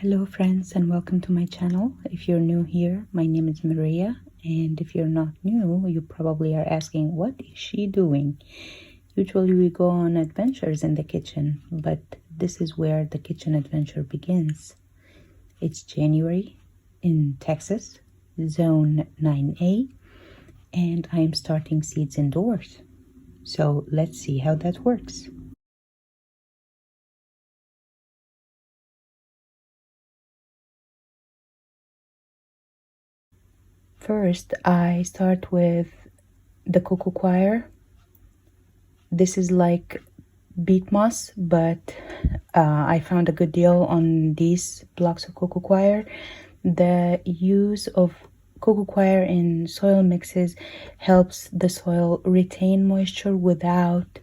Hello friends, and welcome to my channel. If you're new here, my name is Maria, and if you're not new, you probably are asking, what is she doing? Usually we go on adventures in the kitchen, but this is where the kitchen adventure begins. It's January in Texas, zone 9A, and I am starting seeds indoors. So let's see how that works. First, I start with the cocoa coir. This is like beet moss, but I found a good deal on these blocks of cocoa coir. The use of cocoa coir in soil mixes helps the soil retain moisture without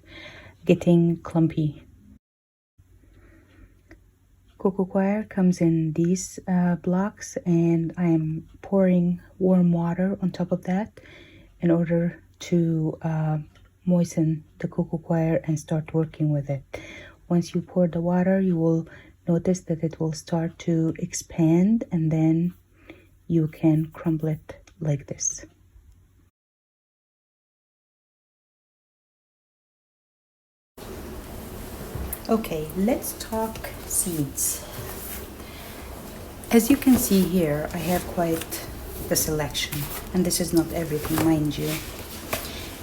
getting clumpy. Cocoa coir comes in these blocks, and I am pouring warm water on top of that in order to moisten the cocoa coir and start working with it. Once you pour the water, you will notice that it will start to expand, and then you can crumble it like this. Okay, let's talk seeds. As you can see here, I have quite the selection, and this is not everything, mind you.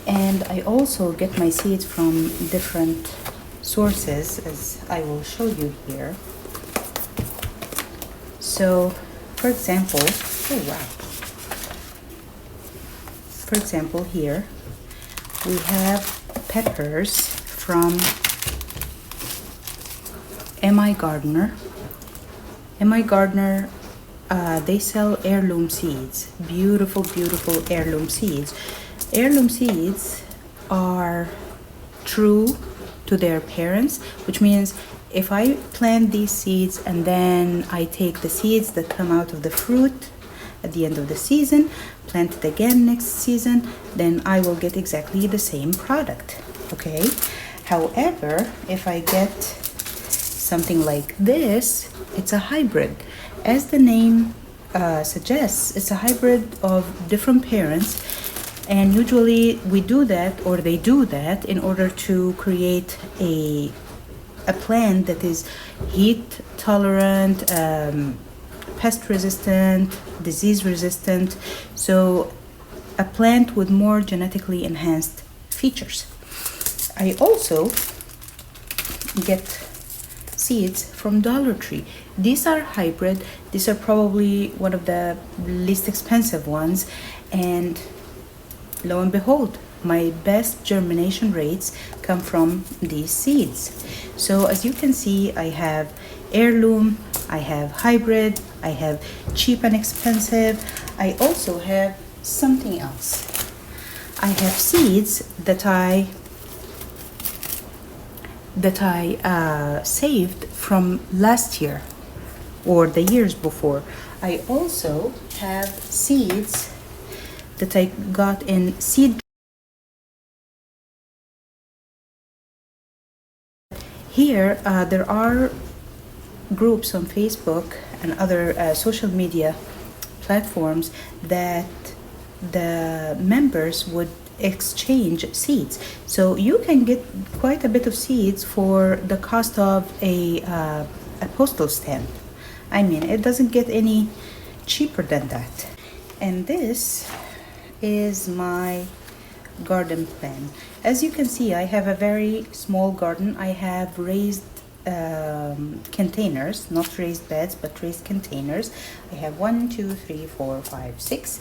And I also get my seeds from different sources, as I will show you here. So, for example, here we have peppers from M.I. Gardener. M.I. Gardener, they sell heirloom seeds. Beautiful, beautiful heirloom seeds. Heirloom seeds are true to their parents, which means if I plant these seeds and then I take the seeds that come out of the fruit at the end of the season, plant it again next season, then I will get exactly the same product, okay? However, if I get something like this, it's a hybrid. As the name suggests, it's a hybrid of different parents, and usually we do that, or they do that, in order to create a plant that is heat tolerant, pest resistant, disease resistant, so a plant with more genetically enhanced features. I also get seeds from Dollar Tree. These are hybrid. These are probably one of the least expensive ones, and lo and behold, my best germination rates come from these seeds. So as you can see, I have heirloom, I have hybrid, I have cheap and expensive. I also have something else. I have seeds that I saved from last year or the years before. I also have seeds that I got in seed. Here, there are groups on Facebook and other social media platforms that the members would exchange seeds, so you can get quite a bit of seeds for the cost of a postal stamp. I mean, it doesn't get any cheaper than that. And this is my garden plan. As you can see, I have a very small garden. I have raised containers, not raised beds, but raised containers. I have 1, 2, 3, 4, 5, 6,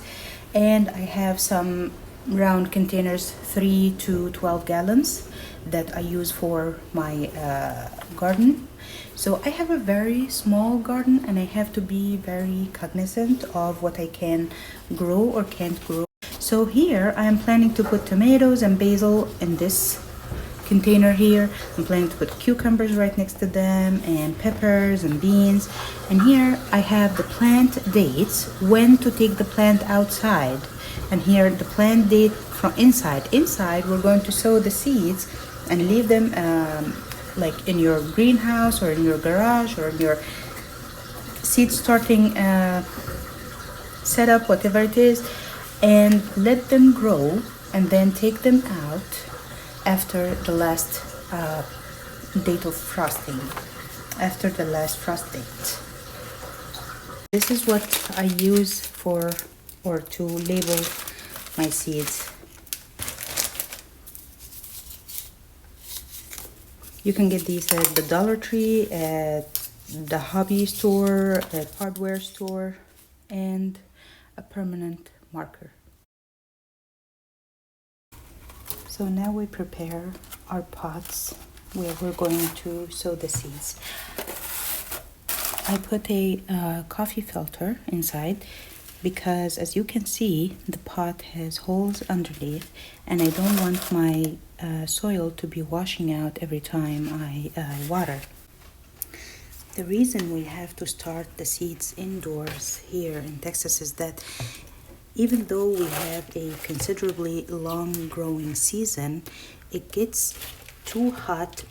and I have some round containers, 3 to 12 gallons, that I use for my garden. So I have a very small garden, and I have to be very cognizant of what I can grow or can't grow. So here I am planning to put tomatoes and basil in this container here. I'm planning to put cucumbers right next to them, and peppers and beans. And here I have the plant dates, when to take the plant outside. And here the plant date from inside. Inside we're going to sow the seeds and leave them like in your greenhouse or in your garage or in your seed starting setup, whatever it is, and let them grow, and then take them out after the last date of frosting, after the last frost date. This is what I use for or to label my seeds. You can get these at the Dollar Tree, at the hobby store, at hardware store, and a permanent marker. So now we prepare our pots where we're going to sow the seeds. I put a coffee filter inside because, as you can see, the pot has holes underneath, and I don't want my soil to be washing out every time I water. The reason we have to start the seeds indoors here in Texas is that even though we have a considerably long growing season, it gets too hot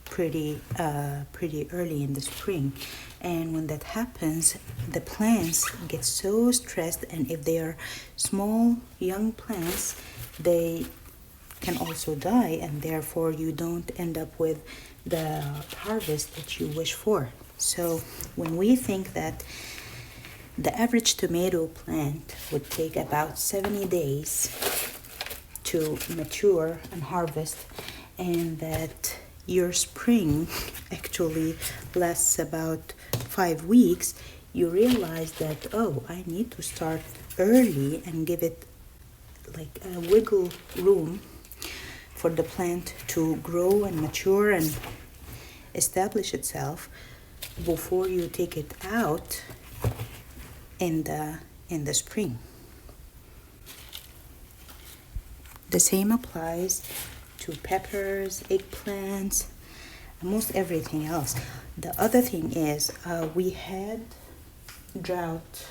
pretty early in the spring, and when that happens, the plants get so stressed, and if they are small young plants, they can also die, and therefore you don't end up with the harvest that you wish for. So when we think that the average tomato plant would take about 70 days to mature and harvest, and that your spring actually lasts about 5 weeks, you realize that, oh, I need to start early and give it like a wiggle room for the plant to grow and mature and establish itself before you take it out in the spring. The same applies to peppers, eggplants, almost everything else. The other thing is we had drought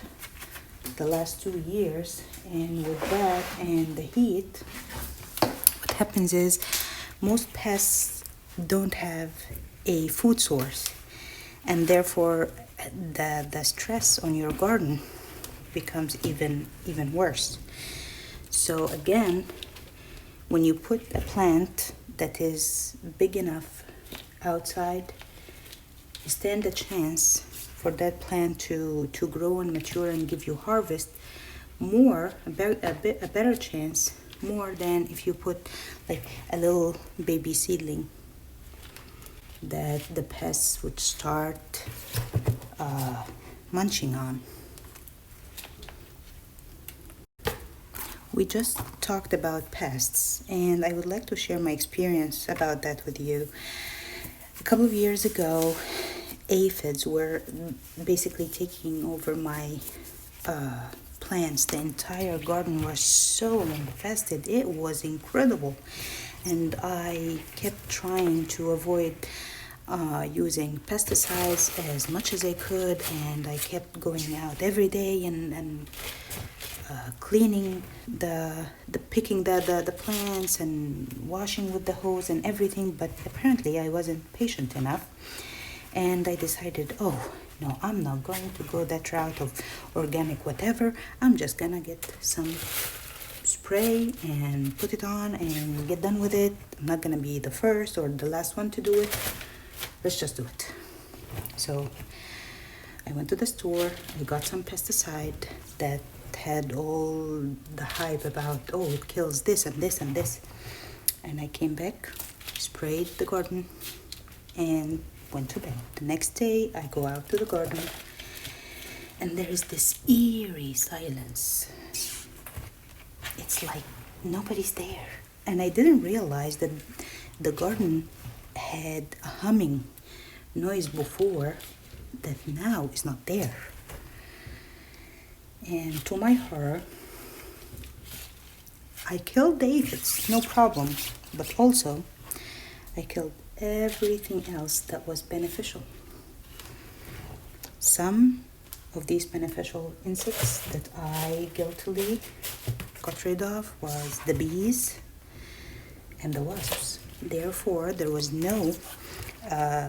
the last 2 years, and with that and the heat, what happens is most pests don't have a food source, and therefore the stress on your garden becomes even worse. So again, when you put a plant that is big enough outside, you stand a chance for that plant to grow and mature and give you harvest more, a better chance, more than if you put like a little baby seedling that the pests would start munching on. We just talked about pests, and I would like to share my experience about that with you. A couple of years ago, aphids were basically taking over my plants. The entire garden was so infested. It was incredible. And I kept trying to avoid using pesticides as much as I could, and I kept going out every day and cleaning picking the plants and washing with the hose and everything, but apparently I wasn't patient enough, and I decided, oh no, I'm not going to go that route of organic whatever. I'm just gonna get some spray and put it on and get done with it. I'm not gonna be the first or the last one to do it. Let's just do it. So I went to the store, I got some pesticide that had all the hype about, oh, it kills this and this and this. And I came back, sprayed the garden, and went to bed. The next day, I go out to the garden, and there is this eerie silence. It's like nobody's there. And I didn't realize that the garden had a humming noise before that now is not there. And to my horror, I killed the aphids, no problem, but also I killed everything else that was beneficial. Some of these beneficial insects that I guiltily got rid of was the bees and the wasps. Therefore, there was no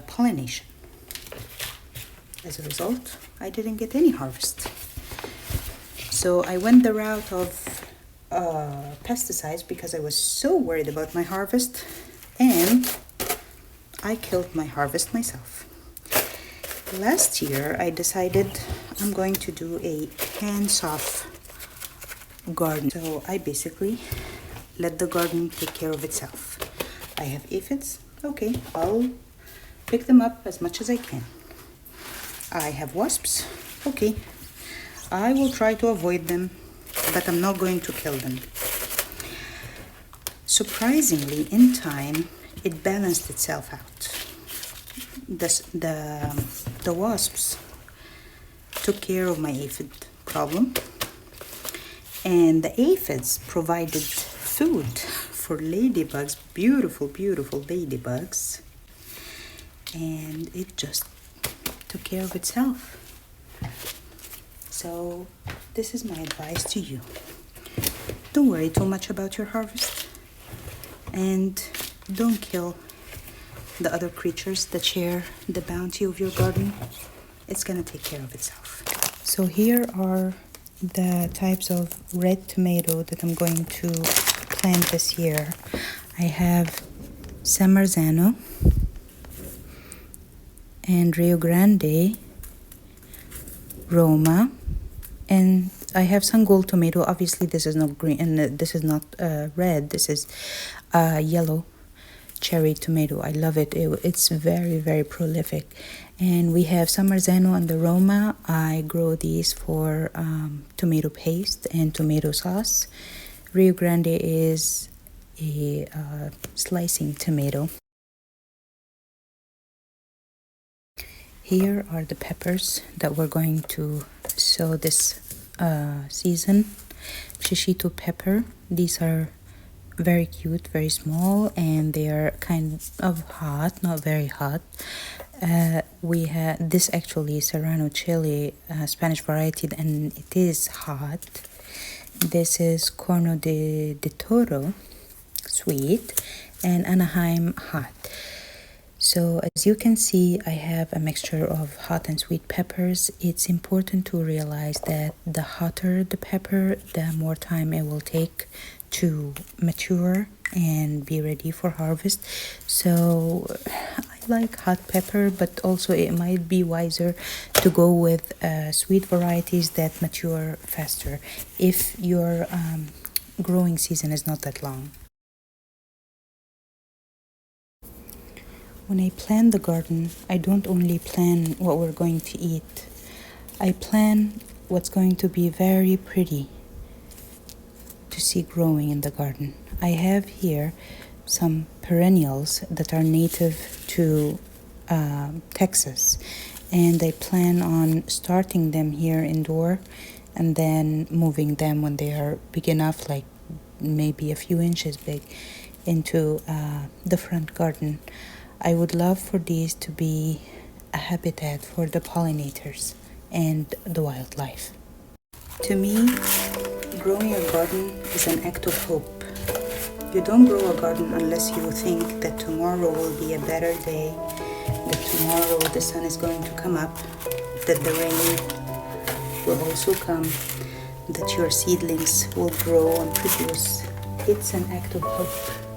pollination. As a result, I didn't get any harvest. So I went the route of pesticides because I was so worried about my harvest, and I killed my harvest myself. Last year, I decided I'm going to do a hands-off garden. So I basically let the garden take care of itself. I have aphids. Okay, I'll pick them up as much as I can. I have wasps. Okay, I will try to avoid them, but I'm not going to kill them. Surprisingly, in time, it balanced itself out. The wasps took care of my aphid problem, and the aphids provided food for ladybugs, beautiful, beautiful ladybugs, and it just took care of itself. So this is my advice to you. Don't worry too much about your harvest, and don't kill the other creatures that share the bounty of your garden. It's gonna take care of itself. So here are the types of red tomato that I'm going to plant this year. I have San Marzano and Rio Grande, Roma, and I have some gold tomato. Obviously this is not green, and this is not red. This is yellow cherry tomato. I love it. It's very, very prolific. And we have San Marzano and the Roma. I grow these for tomato paste and tomato sauce. Rio Grande is a slicing tomato. Here are the peppers that we're going to sow this season. Shishito pepper. These are very cute, very small, and they are kind of hot, not very hot. We have this actually Serrano chili, Spanish variety, and it is hot. This is Corno de Toro, sweet, and Anaheim, hot. So as you can see, I have a mixture of hot and sweet peppers. It's important to realize that the hotter the pepper, the more time it will take to mature and be ready for harvest. So I like hot pepper, but also it might be wiser to go with sweet varieties that mature faster if your growing season is not that long. When I plan the garden, I don't only plan what we're going to eat. I plan what's going to be very pretty to see growing in the garden. I have here some perennials that are native to Texas, and I plan on starting them here indoor and then moving them when they are big enough, like maybe a few inches big, into the front garden. I would love for these to be a habitat for the pollinators and the wildlife. To me, growing a garden is an act of hope. You don't grow a garden unless you think that tomorrow will be a better day, that tomorrow the sun is going to come up, that the rain will also come, that your seedlings will grow and produce. It's an act of hope.